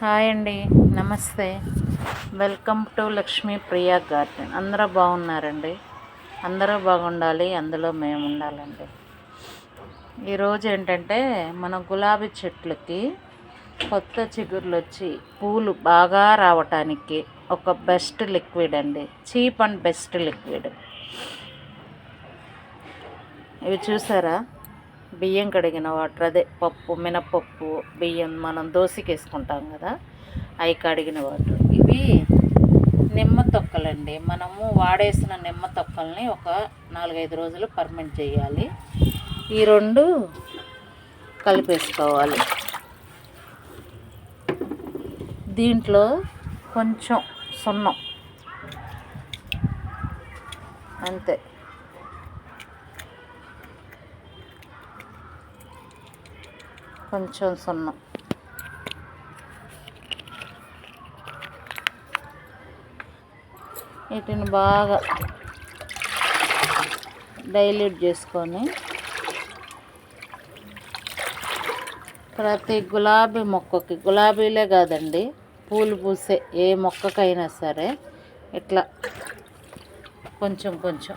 Hi అండి, నమస్తే. Welcome to Lakshmi Priya garden. అందరూ బాగున్నారండి. అందరూ బాగుండాలి, అందులో మేము ఉండాలండి. ఈరోజు ఏంటంటే మన గులాబీ చెట్లకి కొత్త చిగుర్లు వచ్చి పూలు బాగా రావటానికి ఒక బెస్ట్ లిక్విడ్ అండి, చీప్ అండ్ బెస్ట్ లిక్విడ్. ఇవి చూసారా, బియ్యం కడిగిన వాటర్, అదే పప్పు, మినపప్పు, బియ్యం మనం దోశకి వేసుకుంటాం కదా, అవి కడిగిన వాటర్. ఇవి నిమ్మ తొక్కలండి. మనము వాడేసిన నిమ్మ తొక్కల్ని ఒక 4-5 రోజులు ఫర్మెంట్ చేయాలి. ఈ రెండు కలిపేసుకోవాలి. దీంట్లో కొంచెం సున్నం, అంతే. కొంచెం సున్నం, వీటిని బాగా డైల్యూట్ చేసుకొని ప్రతి గులాబీ మొక్కకి, గులాబీలే కాదండి, పూలు పూసే ఏ మొక్కకైనా సరే ఇట్లా కొంచెం కొంచెం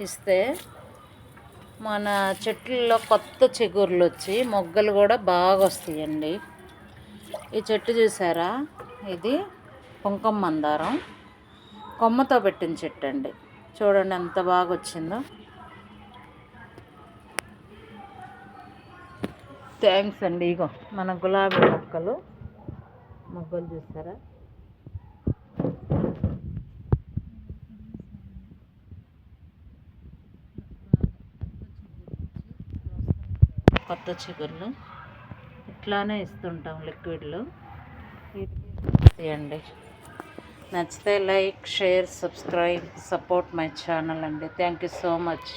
ఇస్తే మన చెట్లలో కొత్త చిగుర్లు వచ్చి మొగ్గలు కూడా బాగా వస్తాయండి. ఈ చెట్టు చూసారా, ఇది కుంకుమ మందారం, కొమ్మతో పెట్టిన చెట్టు అండి. చూడండి ఎంత బాగా వచ్చిందో. థ్యాంక్స్ అండి. ఇగో మన గులాబీ మొగ్గలు చూసారా, కొత్త చిగుర్లు ఇట్లానే ఇస్తుంటాం లిక్విడ్లు. అండి నచ్చితే like, share, subscribe, support my channel అండి. Thank you so much.